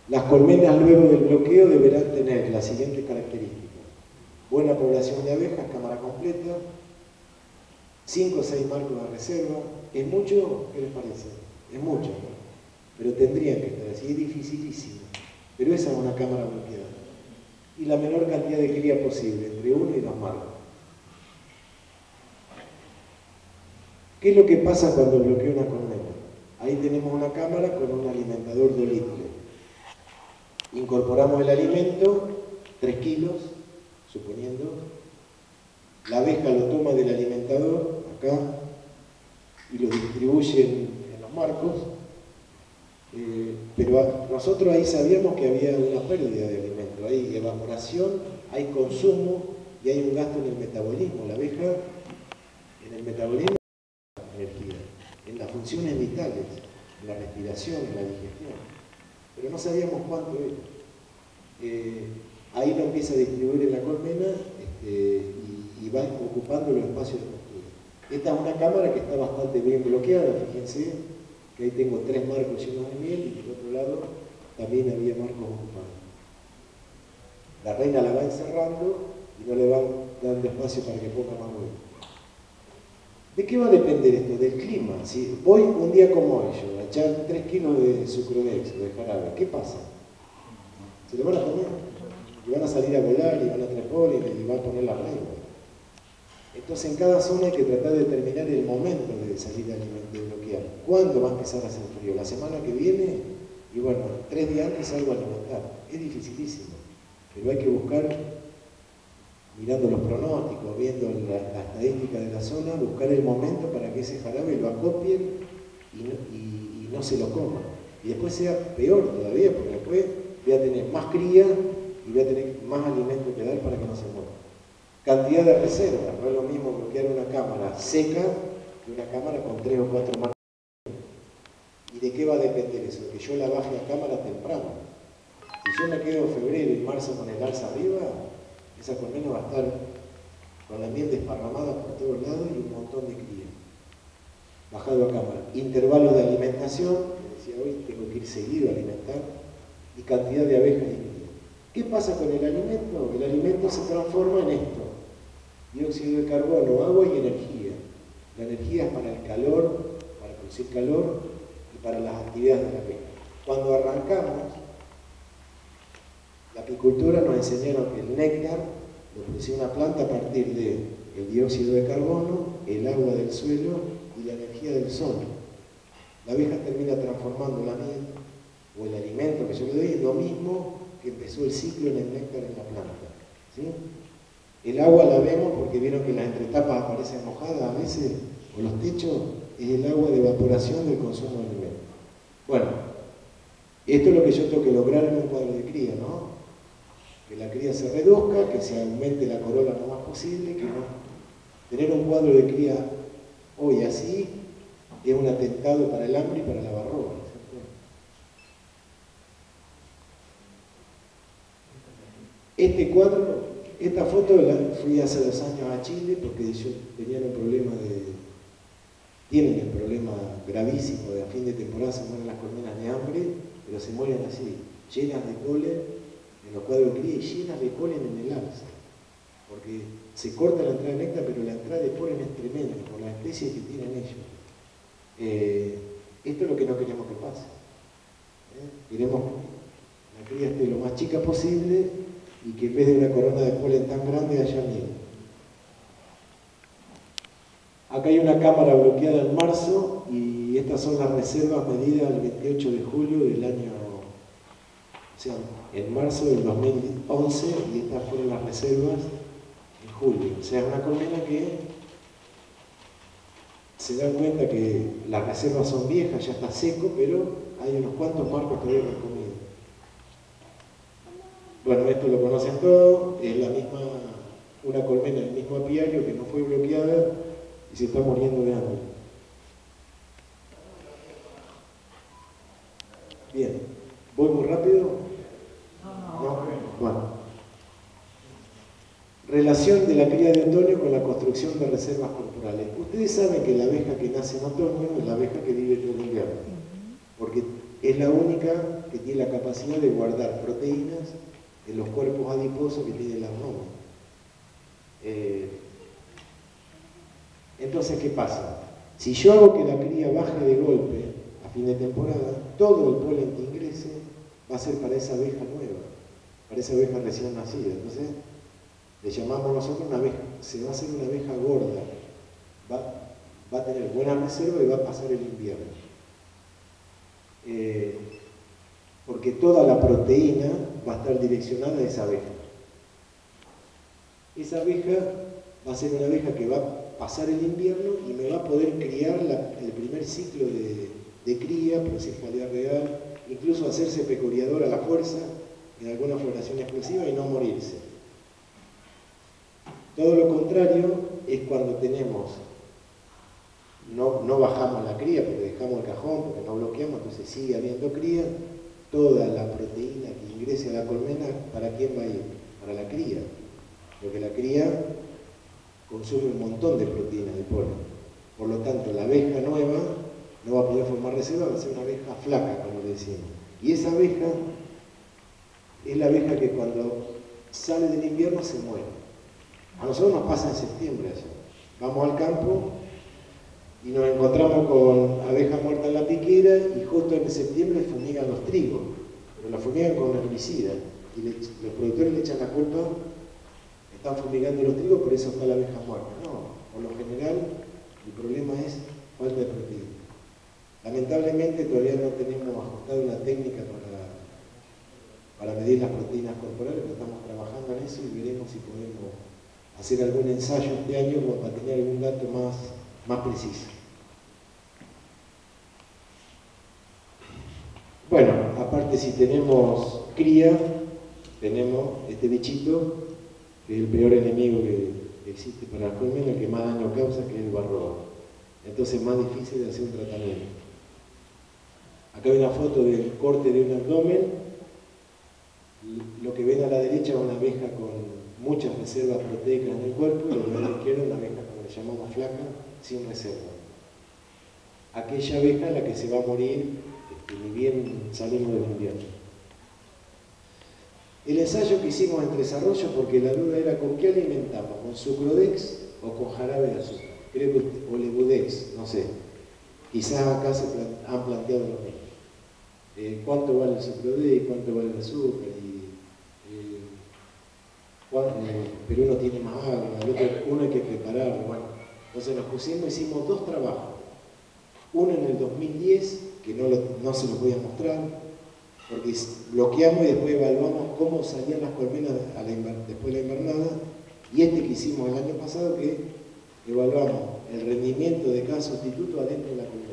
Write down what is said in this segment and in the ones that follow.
Las colmenas luego del bloqueo deberán tener las siguientes características. Buena población de abejas, cámara completa, 5 o 6 marcos de reserva. ¿Es mucho? ¿Qué les parece? Es mucho, ¿no? Pero tendrían que estar así, es dificilísimo. Pero esa es una cámara bloqueada. Y la menor cantidad de cría posible, entre 1 y 2 marcos. ¿Qué es lo que pasa cuando bloquea una colmena? Ahí tenemos una cámara con un alimentador dolitle. Incorporamos el alimento, 3 kilos, suponiendo. La abeja lo toma del alimentador, acá, y lo distribuye en los marcos. Pero nosotros ahí sabíamos que había una pérdida de alimento. Hay evaporación, hay consumo y hay un gasto en el metabolismo. La abeja, en el metabolismo, energía, en las funciones vitales, en la respiración, en la digestión, pero no sabíamos cuánto era. Ahí lo empieza a distribuir en la colmena y va ocupando los espacios de postura. Esta es una cámara que está bastante bien bloqueada, fíjense que ahí tengo 3 marcos llenos de miel y del otro lado también había marcos ocupados. La reina la va encerrando y no le van dando espacio para que ponga más huevos. ¿De qué va a depender esto? Del clima. Si voy un día como hoy, yo, a echar 3 kilos de sucrodex o de jarabe, ¿qué pasa? Se lo van a comer. Y van a salir a volar y van a traer polen y van a poner la reina. Entonces en cada zona hay que tratar de determinar el momento de salir de bloquear. ¿Cuándo va a empezar a hacer frío? ¿La semana que viene? Y bueno, 3 días antes salgo a alimentar. Es dificilísimo. Pero hay que buscar, mirando los pronósticos, viendo la estadística de la zona, buscar el momento para que ese jarabe lo acopien y no se lo coma. Y después sea peor todavía, porque después voy a tener más cría y voy a tener más alimento que dar para que no se muera. Cantidad de reserva, no es lo mismo bloquear una cámara seca que una cámara con 3 o 4 marcos. ¿Y de qué va a depender eso? Que yo la baje a cámara temprano. Si yo me quedo en febrero y marzo con el alza arriba, esa colmena va a estar con la miel desparramada por todos lados y un montón de cría. Bajado a cámara. Intervalos de alimentación, que decía hoy, tengo que ir seguido a alimentar, y cantidad de abejas y cría. ¿Qué pasa con el alimento? El alimento se transforma en esto. Dióxido de carbono, agua y energía. La energía es para el calor, para producir calor y para las actividades de la abeja. Cuando arrancamos, la apicultura nos enseñaron que el néctar lo producía una planta a partir del dióxido de carbono, el agua del suelo y la energía del sol. La abeja termina transformando la miel o el alimento que yo le doy es lo mismo que empezó el ciclo en el néctar en la planta. ¿Sí? El agua la vemos porque vieron que las entretapas aparecen mojadas a veces, o los techos, es el agua de evaporación del consumo de alimento. Bueno, esto es lo que yo tengo que lograr en un cuadro de cría, ¿no? Que la cría se reduzca, que se aumente la corola lo más posible, que no. Tener un cuadro de cría hoy así es un atentado para el hambre y para la barroba, ¿no? Este cuadro, esta foto la fui hace 2 años a Chile porque tenían un problema tienen el problema gravísimo de a fin de temporada se mueren las colmenas de hambre, pero se mueren así, llenas de polen en los cuadros de cría y llenas de polen en el alza, porque se corta la entrada de néctar, pero la entrada de polen es tremenda por las especies que tienen ellos. Esto es lo que no queremos que pase. Queremos que la cría esté lo más chica posible y que en vez de una corona de polen tan grande haya miel. Acá hay una cámara bloqueada en marzo y estas son las reservas medidas el 28 de julio del año, o sea, en marzo del 2011, y estas fueron las reservas en julio. O sea, es una colmena que se dan cuenta que las reservas son viejas, ya está seco, pero hay unos cuantos marcos todavía que han comido. Bueno, esto lo conocen todos, es la misma, una colmena del mismo apiario que no fue bloqueada y se está muriendo de hambre. Bien, ¿voy muy rápido? No. Bueno. Relación de la cría de otoño con la construcción de reservas corporales. Ustedes saben que la abeja que nace en otoño es la abeja que vive todo el invierno, porque es la única que tiene la capacidad de guardar proteínas en los cuerpos adiposos que tiene el abdomen. Entonces, ¿qué pasa? Si yo hago que la cría baje de golpe a fin de temporada, todo el polen que ingrese va a ser para esa abeja nueva, para esa abeja recién nacida. Entonces, le llamamos nosotros una abeja, se va a hacer una abeja gorda, va a tener buena reserva y va a pasar el invierno. Porque toda la proteína va a estar direccionada a esa abeja. Esa abeja va a ser una abeja que va a pasar el invierno y me va a poder criar el primer ciclo de cría, procefalidad real, incluso hacerse peculiador a la fuerza en alguna floración explosiva y no morirse. Todo lo contrario es cuando tenemos, no bajamos la cría porque dejamos el cajón, porque no bloqueamos, entonces sigue habiendo cría, toda la proteína que ingrese a la colmena, ¿para quién va a ir? Para la cría, porque la cría consume un montón de proteína de polen. Por lo tanto, la abeja nueva no va a poder formar reserva, va a ser una abeja flaca, como le decimos. Y esa abeja es la abeja que cuando sale del invierno se muere. A nosotros nos pasa en septiembre allá. Vamos al campo y nos encontramos con abeja muerta en la piquera y justo en septiembre fumigan los trigos, pero la fumigan con herbicida y los productores le echan la culpa, están fumigando los trigos, por eso está la abeja muerta. No, por lo general el problema es falta de proteína. Lamentablemente todavía no tenemos ajustada una técnica para medir las proteínas corporales, pero estamos trabajando en eso y veremos si podemos hacer algún ensayo este año para tener algún dato más preciso. Bueno, aparte si tenemos cría, tenemos este bichito, que es el peor enemigo que existe para la colmena, el que más daño causa, que es el varroa. Entonces es más difícil de hacer un tratamiento. Acá hay una foto del corte de un abdomen. Lo que ven a la derecha es una abeja con muchas reservas proteicas en el cuerpo, y lo que ven a la izquierda es una abeja, como le llamamos flaca, sin reserva. Aquella abeja es la que se va a morir ni bien salimos del invierno. El ensayo que hicimos en Tres Arroyos, porque la duda era con qué alimentamos, con sucrodex o con jarabe de azúcar, creo que, o lebudex, no sé. Quizás acá se han planteado lo mismo. ¿Cuánto vale el sucrodex? ¿Cuánto vale el azúcar? Pero uno tiene más agua, el otro, uno hay que prepararlo. Bueno, entonces nos pusimos, hicimos dos trabajos. Uno en el 2010, que no se los voy a mostrar, porque bloqueamos y después evaluamos cómo salían las colmenas después de la invernada, y este que hicimos el año pasado, que evaluamos el rendimiento de cada sustituto adentro de la colmena.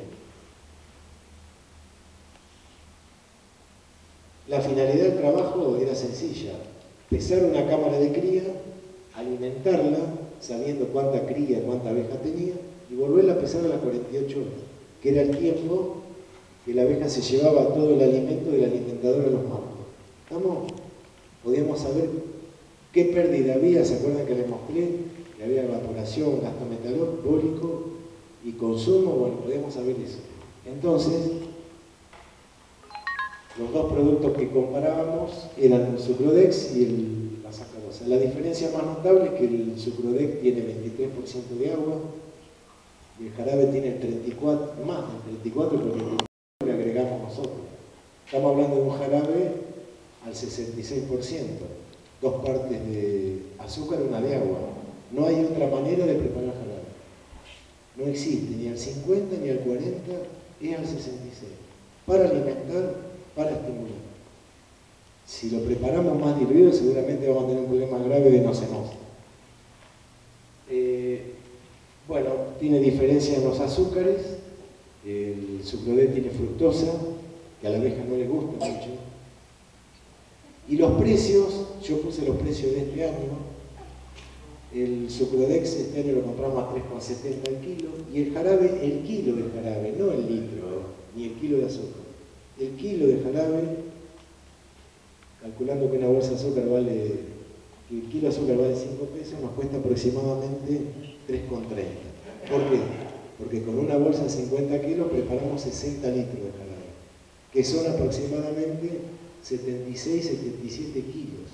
La finalidad del trabajo era sencilla: pesar una cámara de cría, alimentarla, sabiendo cuánta cría, cuánta abeja tenía, y volverla a pesar a las 48 horas, que era el tiempo que la abeja se llevaba todo el alimento del alimentador a los marcos. ¿Estamos? Podíamos saber qué pérdida había. ¿Se acuerdan que les mostré? Que había evaporación, gasto metabólico y consumo. Bueno, podíamos saber eso. Entonces, los dos productos que comparábamos eran el sucrodex y la sacarosa. La diferencia más notable es que el sucrodex tiene 23% de agua y el jarabe tiene el 34%, más del 34%, porque le agregamos nosotros. Estamos hablando de un jarabe al 66%, 2 partes de azúcar y 1 de agua. No hay otra manera de preparar jarabe. No existe ni al 50 ni al 40, es al 66. Para alimentar, para estimular. Si lo preparamos más diluido, seguramente vamos a tener un problema grave de no-se-nos. Bueno, tiene diferencia en los azúcares. El sucrodex tiene fructosa, que a la abeja no le gusta mucho. Y los precios, yo puse los precios de este año. El sucrodex este año lo compramos a 3,70 el kilo, y el jarabe, el kilo de jarabe, no el litro, ni el kilo de azúcar. El kilo de jarabe, calculando que una bolsa de azúcar vale, que el kilo de azúcar vale 5 pesos, nos cuesta aproximadamente 3,30. ¿Por qué? Porque con una bolsa de 50 kilos preparamos 60 litros de jarabe. que son aproximadamente 76, 77 kilos.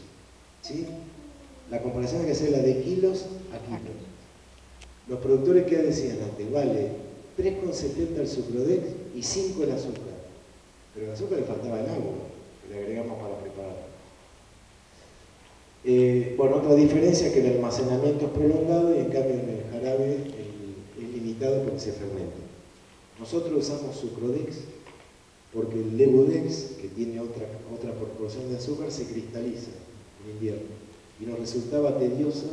¿Sí? La comparación hay que hacerla de kilos a kilos. Los productores que decían antes, vale 3,70 el sucrodex y 5 el azúcar. Pero el azúcar le faltaba el agua, que le agregamos para preparar. Bueno, otra diferencia es que el almacenamiento es prolongado y en cambio en el jarabe es limitado porque se fermenta. Nosotros usamos sucrodex porque el levodex, que tiene otra proporción de azúcar, se cristaliza en invierno. Y nos resultaba tedioso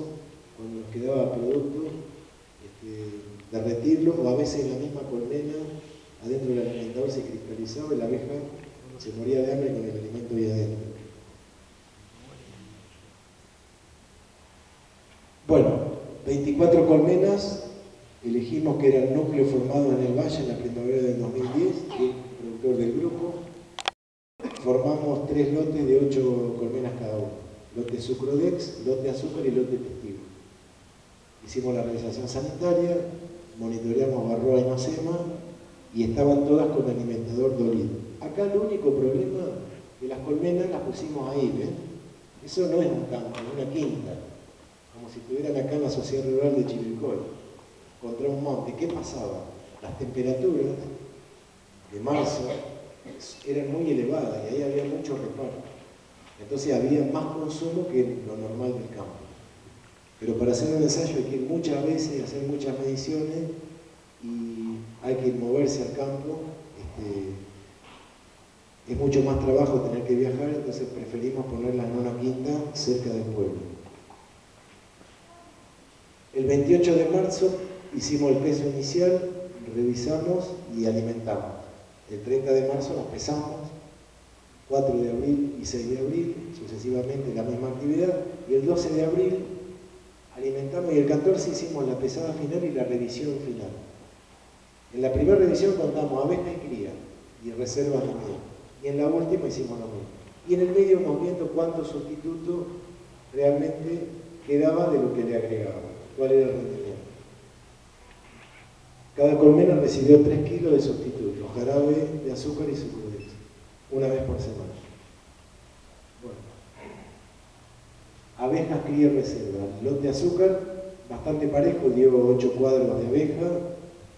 cuando nos quedaba producto derretirlo, o a veces en la misma colmena, adentro del alimentador se cristalizaba y la abeja se moría de hambre con el alimento ahí adentro. Bueno, 24 colmenas, elegimos que era el núcleo formado en el valle en la primavera del 2010, que es el productor del grupo. Formamos 3 lotes de 8 colmenas cada uno. Lote sucrodex, lote azúcar y lote testigo. Hicimos la realización sanitaria, monitoreamos varroa y nocema y estaban todas con alimentador dolido. Acá el único problema es que las colmenas las pusimos ahí, ¿ven? Eso no es un campo, es una quinta. Como si estuvieran acá en la sociedad rural de Chivilcoy, contra un monte. ¿Qué pasaba? Las temperaturas de marzo eran muy elevadas y ahí había mucho reparto. Entonces había más consumo que lo normal del campo. Pero para hacer un ensayo hay que ir muchas veces, hacer muchas mediciones y hay que moverse al campo. Es mucho más trabajo tener que viajar, entonces preferimos ponerla en una quinta cerca del pueblo. El 28 de marzo hicimos el peso inicial, revisamos y alimentamos. El 30 de marzo nos pesamos, 4 de abril y 6 de abril, sucesivamente la misma actividad, y el 12 de abril alimentamos y el 14 hicimos la pesada final y la revisión final. En la primera revisión contamos abejas y cría y reservas de miel, y en la última hicimos lo mismo. Y en el medio vamos viendo cuánto sustituto realmente quedaba de lo que le agregaba. ¿Cuál era el rendimiento? Cada colmena recibió 3 kilos de sustituto, jarabe de azúcar y sucrodex, una vez por semana. Bueno. Abejas, cría y reserva. Lote azúcar, bastante parejo, dio 8 cuadros de abeja,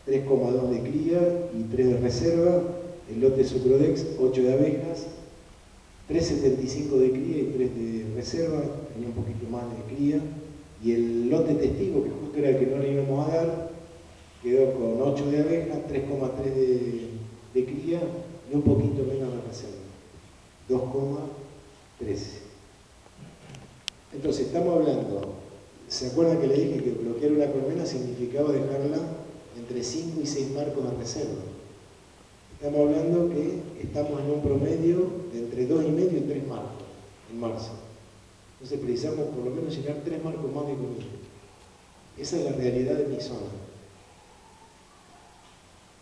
3,2 de cría y 3 de reserva. El lote sucrodex, 8 de abejas, 3,75 de cría y 3 de reserva, tenía un poquito más de cría. Y el lote testigo, que justo era el que no le íbamos a dar, quedó con 8 de abejas, 3,3 de cría y un poquito menos de reserva, 2,13. Entonces estamos hablando, ¿se acuerdan que le dije que bloquear una colmena significaba dejarla entre 5 y 6 marcos de reserva? Estamos hablando que estamos en un promedio de entre 2,5 y 3 marcos en marzo. Entonces precisamos por lo menos llenar 3 marcos más de comida. Esa es la realidad de mi zona.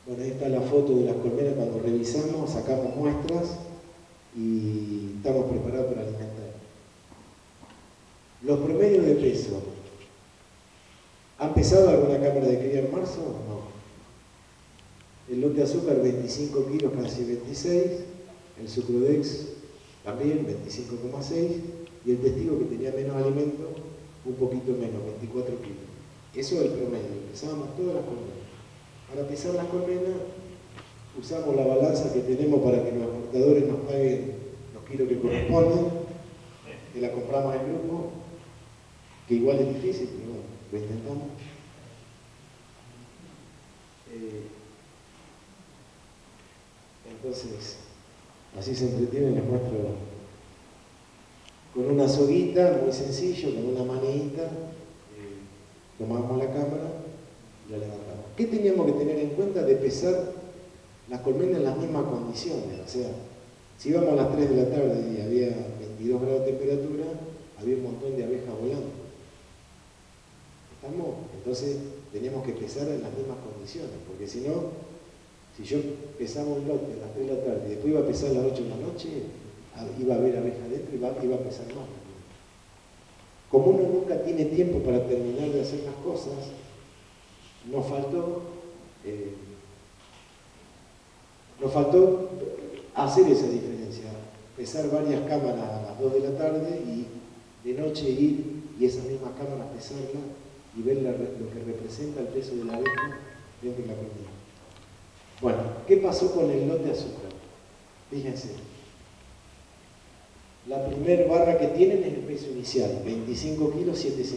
Bueno, ahí está la foto de las colmenas cuando revisamos, sacamos muestras y estamos preparados para alimentar. Los promedios de peso. ¿Ha empezado alguna cámara de cría en marzo? No. El lote de azúcar 25 kilos, casi 26. El sucrodex también 25,6. Y el testigo, que tenía menos alimento, un poquito menos, 24 kilos. Eso es el promedio. Pesábamos todas las colmenas. Para pesar las colmenas, usamos la balanza que tenemos para que los exportadores nos paguen los kilos que corresponden, que la compramos en grupo, que igual es difícil, pero bueno, lo intentamos. Entonces, así se entretienen, les muestro con una soguita, muy sencillo, con una manita, tomamos la cámara y la levantamos. ¿Qué teníamos que tener en cuenta de pesar las colmenas en las mismas condiciones? O sea, si íbamos a las 3 de la tarde y había 22 grados de temperatura, había un montón de abejas volando. ¿Estamos? Entonces teníamos que pesar en las mismas condiciones, porque si no, si yo pesaba un lote a las 3 de la tarde y después iba a pesar a las 8 de la noche, iba a haber abejas dentro y iba a pesar más. Como uno nunca tiene tiempo para terminar de hacer las cosas, nos faltó hacer esa diferencia, pesar varias cámaras a las 2 de la tarde y de noche ir y esas mismas cámaras pesarlas y ver lo que representa el peso de la abeja dentro de la colmena. Bueno, ¿qué pasó con el lote de azúcar? Fíjense, la primera barra que tienen es el peso inicial, 25 kilos, 7,50.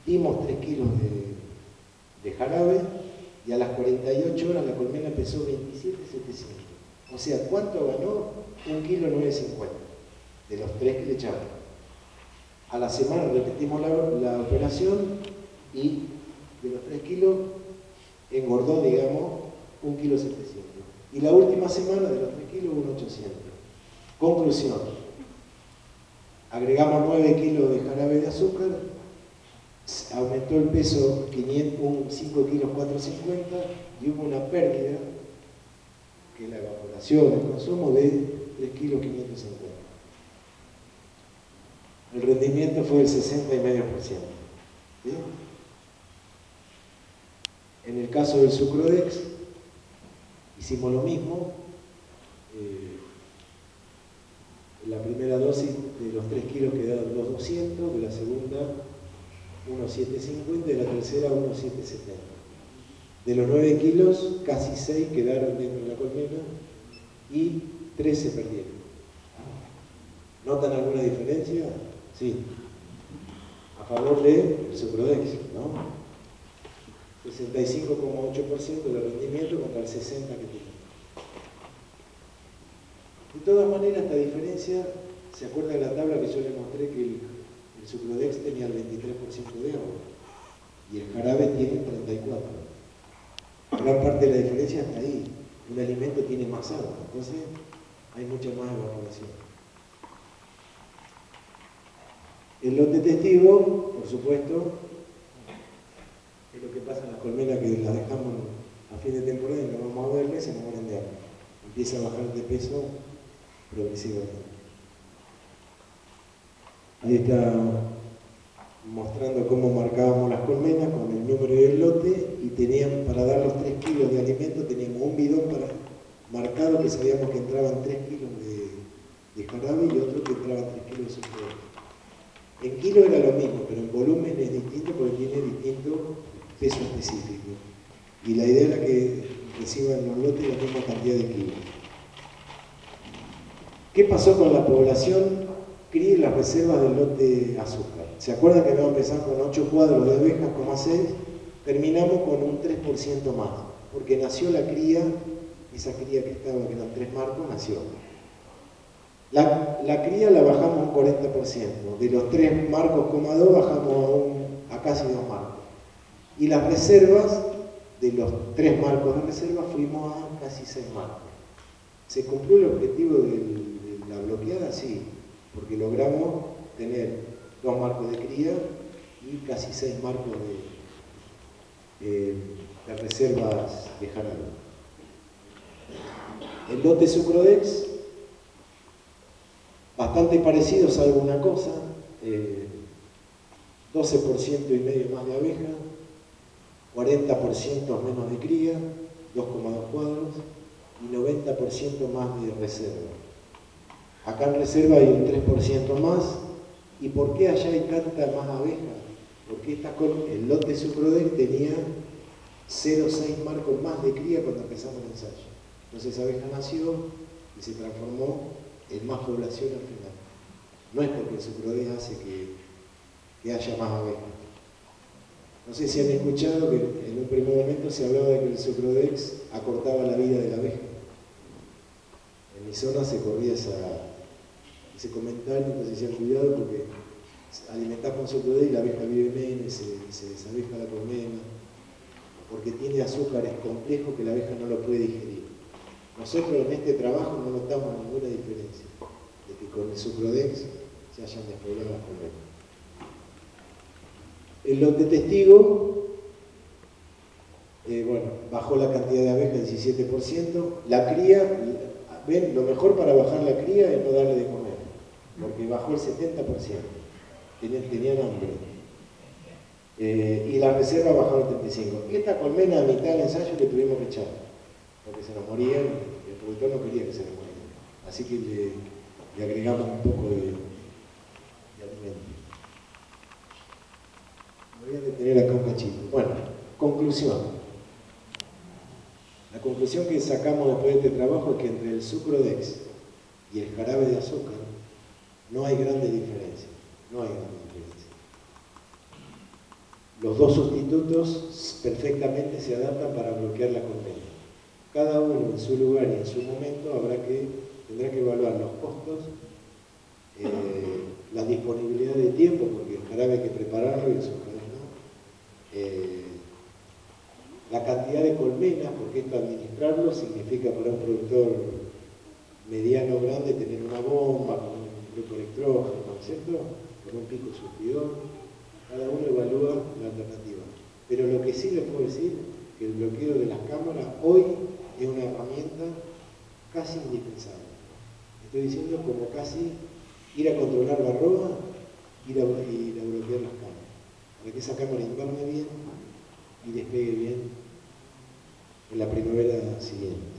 Dimos 3 kilos de jarabe y a las 48 horas la colmena pesó 27,700. O sea, ¿cuánto ganó? 1 kilo 9,50 de los 3 que le echamos. A la semana repetimos la operación y de los 3 kilos engordó, digamos, 1 kilo 700. Y la última semana de los 3 kilos, 1,800. Conclusión, agregamos 9 kilos de jarabe de azúcar, aumentó el peso 5 kilos 450 y hubo una pérdida, que es la evaporación, el consumo, de 3 kilos 550. El rendimiento fue del 60,5%. ¿Sí? En el caso del Sucrodex, hicimos lo mismo. La primera dosis de los 3 kilos quedaron 2,200, de la segunda 1,750 y de la tercera 1,770. De los 9 kilos, casi 6 quedaron dentro de la colmena y 3 se perdieron. ¿Notan alguna diferencia? Sí. A favor del Sucrodex, ¿no? 65,8% de rendimiento contra el 60% que tiene. De todas maneras, esta diferencia, ¿se acuerdan de la tabla que yo les mostré que el Sucrodex tenía el 23% de agua y el jarabe tiene el 34%? Gran parte de la diferencia está ahí. Un alimento tiene más agua, entonces hay mucha más evaporación. El lote testigo, por supuesto, es lo que pasa en las colmenas que las dejamos a fin de temporada y no vamos a verles, se mueren de hambre. Empieza a bajar de peso progresivamente. Ahí está mostrando cómo marcábamos las colmenas con el número del lote y tenían, para dar los 3 kilos de alimento, teníamos un bidón marcado que sabíamos que entraban 3 kilos de jarabe y otro que entraban 3 kilos de sucrodex. En kilos era lo mismo, pero en volumen es distinto porque tiene distinto peso específico. Y la idea era que reciban los lotes la misma cantidad de kilos. ¿Qué pasó con la población cría y las reservas del lote azúcar? ¿Se acuerdan que habíamos empezado con 8 cuadros de abejas, 6? Terminamos con un 3% más, porque nació la cría, esa cría que estaba, que eran 3 marcos, nació. La cría la bajamos un 40%, de los 3 marcos, 2 bajamos a casi 2 marcos. Y las reservas, de los 3 marcos de reserva, fuimos a casi 6 marcos. ¿Se cumplió el objetivo de la bloqueada? Sí, porque logramos tener 2 marcos de cría y casi 6 marcos de reservas de jarabe. El lote Sucrodex, bastante parecido, salvo una cosa, 12,5% más de abeja, 40% menos de cría, 2,2 cuadros, y 90% más de reserva. Acá en reserva hay un 3% más. ¿Y por qué allá hay tanta más abeja? Porque el lote Sucrodex tenía 0,6 marcos más de cría cuando empezamos el ensayo. Entonces esa abeja nació y se transformó en más población al final. No es porque el Sucrodex hace que haya más abejas. No sé si han escuchado que en un primer momento se hablaba de que el Sucrodex acortaba la vida de la abeja. En mi zona se corría ese comentario, entonces decían cuidado porque alimentás con Sucrodex y la abeja vive menos y se desabeja la colmena, porque tiene azúcares complejos que la abeja no lo puede digerir. Nosotros en este trabajo no notamos ninguna diferencia de que con el Sucrodex se hayan despoblado las colmenas. El lote testigo, bueno, bajó la cantidad de abejas 17%. La cría, ven, lo mejor para bajar la cría es no darle de comer, porque bajó el 70%. Tenían hambre. Y la reserva bajó el 35%. Esta colmena a mitad del ensayo que tuvimos que echar, porque se nos morían y el productor no quería que se nos así que le agregamos un poco de alimento. Me voy a detener acá un cachito. Bueno, conclusión. La conclusión que sacamos después de este trabajo es que entre el Sucrodex y el jarabe de azúcar no hay grandes diferencias. No hay grandes diferencias. Los dos sustitutos perfectamente se adaptan para bloquear la colmena. Cada uno en su lugar y en su momento tendrá que evaluar los costos, la disponibilidad de tiempo, porque el jarabe hay que prepararlo y el azúcar no. La cantidad de colmenas, porque esto administrarlo significa para un productor mediano o grande tener una bomba con un grupo electrógeno, ¿no es cierto? Con un pico surtidor. Cada uno evalúa la alternativa. Pero lo que sí les puedo decir, que el bloqueo de las cámaras hoy es una herramienta casi indispensable. Estoy diciendo como casi ir a controlar barroa, ir a bloquear las cámaras. Para que esa cámara inverne bien y despegue bien en la primavera siguiente.